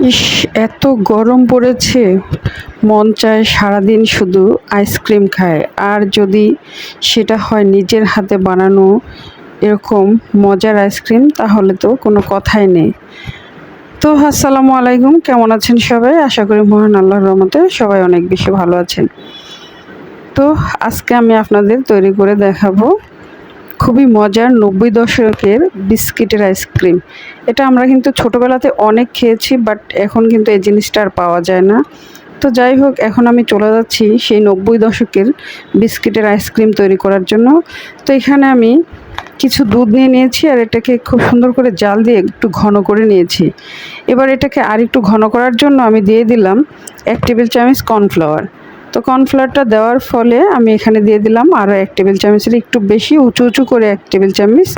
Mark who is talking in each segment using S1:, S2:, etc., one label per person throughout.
S1: ইস! এত গরম পড়েছে, মন চায় সারাদিন শুধু আইসক্রিম খায়। আর যদি সেটা হয় নিজের হাতে বানানো এরকম মজার আইসক্রিম, তাহলে তো কোনো কথাই নেই। তো আসসালামু আলাইকুম, কেমন আছেন সবাই? আশা করি মহান আল্লাহর রহমতে সবাই অনেক বেশি ভালো আছেন। তো আজকে আমি আপনাদের তৈরি করে দেখাবো খুবই মজার ৯০ দশকের বিস্কিটের আইসক্রিম। এটা আমরা কিন্তু ছোটোবেলাতে অনেক খেয়েছি, বাট এখন কিন্তু এই জিনিসটা আর পাওয়া যায় না। তো যাই হোক, এখন আমি চলে যাচ্ছি সেই ৯০ দশকের বিস্কিটের আইসক্রিম তৈরি করার জন্য। তো এখানে আমি কিছু দুধ নিয়ে নিয়েছি, আর এটাকে খুব সুন্দর করে জাল দিয়ে একটু ঘন করে নিয়েছি। এবার এটাকে আর একটু ঘন করার জন্য আমি দিয়ে দিলাম ১ টেবিল চামচ কর্নফ্লাওয়ার। তো কর্নফ্লাওয়ারটা দেওয়ার ফলে আমি এখানে দিয়ে দিলাম আরও ১ টেবিল চামচের একটু বেশি উঁচু উঁচু করে ১ টেবিল চামচ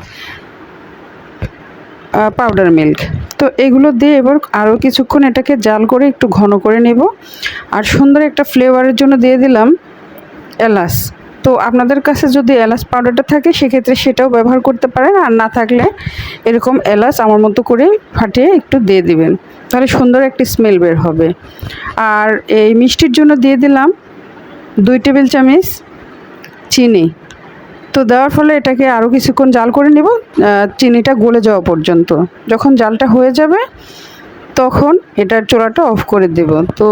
S1: পাউডার মিল্ক। তো এগুলো দিয়ে এবার আরও কিছুক্ষণ এটাকে জাল করে একটু ঘন করে নেব। আর সুন্দর একটা ফ্লেভারের জন্য দিয়ে দিলাম এলাচ। তো আপনাদের কাছে যদি এলাচ পাউডারটা থাকে সেক্ষেত্রে সেটাও ব্যবহার করতে পারেন, আর না থাকলে এরকম এলাচ আমার মতো করে ফাটিয়ে একটু দিয়ে দিবেন, তাহলে সুন্দর একটি স্মেল বের হবে। আর এই মিষ্টির জন্য দিয়ে দিলাম ২ টেবিল চামচ চিনি। তো দেওয়ার ফলে এটাকে আরও কিছুক্ষণ জাল করে নেব, চিনিটা গলে যাওয়া পর্যন্ত। যখন জালটা হয়ে যাবে তখন এটার চুলাটা অফ করে দেব। তো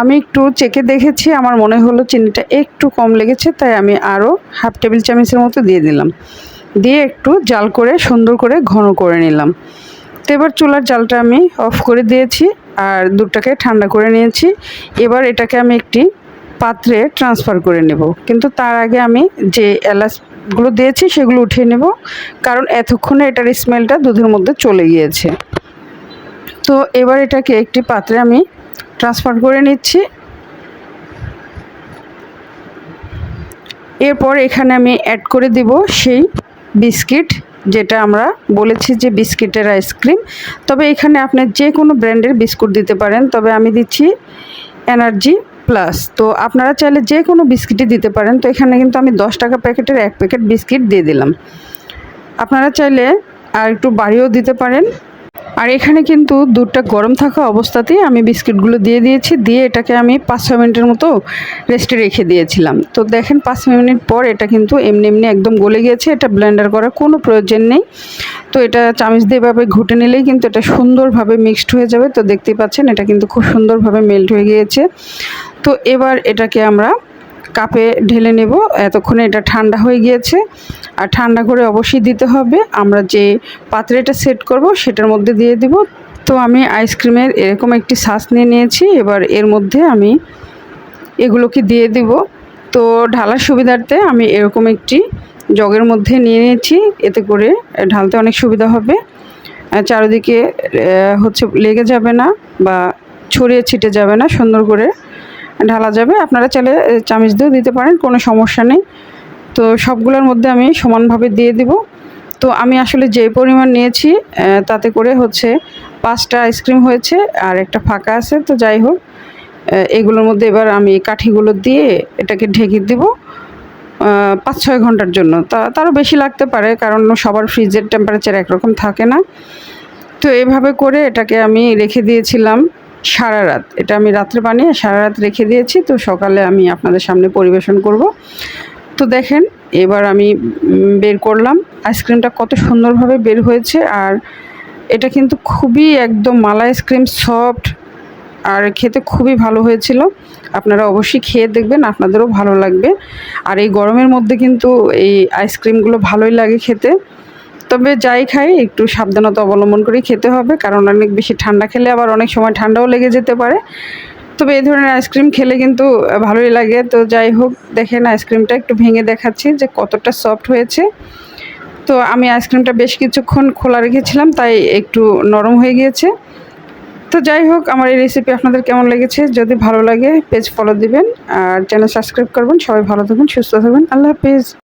S1: আমি একটু চেখে দেখেছি, আমার মনে হলো চিনিটা একটু কম লেগেছে, তাই আমি আরও হাফ টেবিল চামচের মতো দিয়ে দিলাম। দিয়ে একটু জাল করে সুন্দর করে ঘন করে নিলাম। তো এবার চুলার জালটা আমি অফ করে দিয়েছি, আর দুধটাকে ঠান্ডা করে নিয়েছি। এবার এটাকে আমি একটি পাত্রে ট্রান্সফার করে নেব, কিন্তু তার আগে আমি যে এলাচগুলো দিয়েছি সেগুলো উঠিয়ে নেব, কারণ এতক্ষণে এটার স্মেলটা দুধের মধ্যে চলে গিয়েছে। তো এবার এটাকে একটি পাত্রে আমি ট্রান্সফার করে নিচ্ছি। এরপর এখানে আমি অ্যাড করে দিব সেই বিস্কিট, যেটা আমরা বলেছি যে বিস্কিটের আইসক্রিম। তবে এখানে আপনি যে কোনো ব্র্যান্ডের বিস্কুট দিতে পারেন, তবে আমি দিচ্ছি এনার্জি প্লাস। তো আপনারা চাইলে যে কোনো বিস্কিটই দিতে পারেন। তো এখানে কিন্তু আমি ১০ টাকা প্যাকেটের ১ প্যাকেট বিস্কিট দিয়ে দিলাম। আপনারা চাইলে আর একটু বাড়িয়েও দিতে পারেন। আর এখানে কিন্তু দুধটা গরম থাকা অবস্থাতেই আমি বিস্কিটগুলো দিয়ে দিয়েছি, দিয়ে এটাকে আমি ৫-৬ মিনিটের মতো রেস্টে রেখে দিয়েছিলাম। তো দেখেন ৫ মিনিট পর এটা কিন্তু এমনি এমনি একদম গলে গিয়েছে, এটা ব্লেন্ডার করার কোনো প্রয়োজন নেই। তো এটা চামচ দিয়ে এভাবে ঘুটে নিলেই কিন্তু এটা সুন্দরভাবে মিক্সড হয়ে যাবে। তো দেখতেই পাচ্ছেন এটা কিন্তু খুব সুন্দরভাবে মেল্ট হয়ে গিয়েছে। তো এবার এটাকে আমরা কাপে ঢেলে নেব। এতক্ষণে এটা ঠান্ডা হয়ে গিয়েছে, আর ঠান্ডা করে অবশ্যই দিতে হবে। আমরা যে পাত্রে এটা সেট করব সেটার মধ্যে দিয়ে দিব। তো আমি আইসক্রিমের এরকম একটি ছাঁচ নিয়ে নিয়েছি, এবার এর মধ্যে আমি এগুলোকে দিয়ে দিব। তো ঢালার সুবিধার্থে আমি এরকম একটি জগের মধ্যে নিয়ে নিয়েছি, এতে করে ঢালতে অনেক সুবিধা হবে। চারিদিকে লেগে যাবে না বা ছড়িয়ে ছিটে যাবে না, সুন্দর করে ঢালা যাবে। আপনারা চাইলে চামচ দিয়েও দিতে পারেন, কোনো সমস্যা নেই। তো সবগুলোর মধ্যে আমি সমানভাবে দিয়ে দিব। তো আমি আসলে যে পরিমাণ নিয়েছি তাতে করে 5টা আইসক্রিম হয়েছে, আর একটা ফাঁকা আছে। তো যাই হোক, এগুলোর মধ্যে এবার আমি কাঠিগুলো দিয়ে এটাকে ঢেকে দিব ৫-৬ ঘন্টার জন্য। তারও বেশি লাগতে পারে, কারণ সবার ফ্রিজের টেম্পারেচার একরকম থাকে না। তো এভাবে করে এটাকে আমি রেখে দিয়েছিলাম সারা রাত। এটা আমি রাত্রে বানিয়ে সারা রাত রেখে দিয়েছি। তো সকালে আমি আপনাদের সামনে পরিবেশন করব। তো দেখেন এবার আমি বের করলাম, আইসক্রিমটা কত সুন্দরভাবে বের হয়েছে। আর এটা কিন্তু খুবই একদম মালাই আইসক্রিম, সফট, আর খেতে খুবই ভালো হয়েছিল। আপনারা অবশ্যই খেয়ে দেখবেন, আপনাদেরও ভালো লাগবে। আর এই গরমের মধ্যে কিন্তু এই আইসক্রিমগুলো ভালোই লাগে খেতে। তবে যাই খাই একটু সাবধানতা অবলম্বন করেই খেতে হবে, কারণ অনেক বেশি ঠান্ডা খেলে আবার অনেক সময় ঠান্ডাও লেগে যেতে পারে। তবে এই ধরনের আইসক্রিম খেলে কিন্তু ভালোই লাগে। তো যাই হোক, দেখেন আইসক্রিমটা একটু ভেঙে দেখাচ্ছি যে কতটা সফট হয়েছে। তো আমি আইসক্রিমটা বেশ কিছুক্ষণ খোলা রেখেছিলাম, তাই একটু নরম হয়ে গিয়েছে। তো যাই হোক, আমার এই রেসিপি আপনাদের কেমন লেগেছে? যদি ভালো লাগে পেজ ফলো দিবেন, আর চ্যানেল সাবস্ক্রাইব করবেন। সবাই ভালো থাকবেন, সুস্থ থাকবেন। আল্লাহ হাফেজ।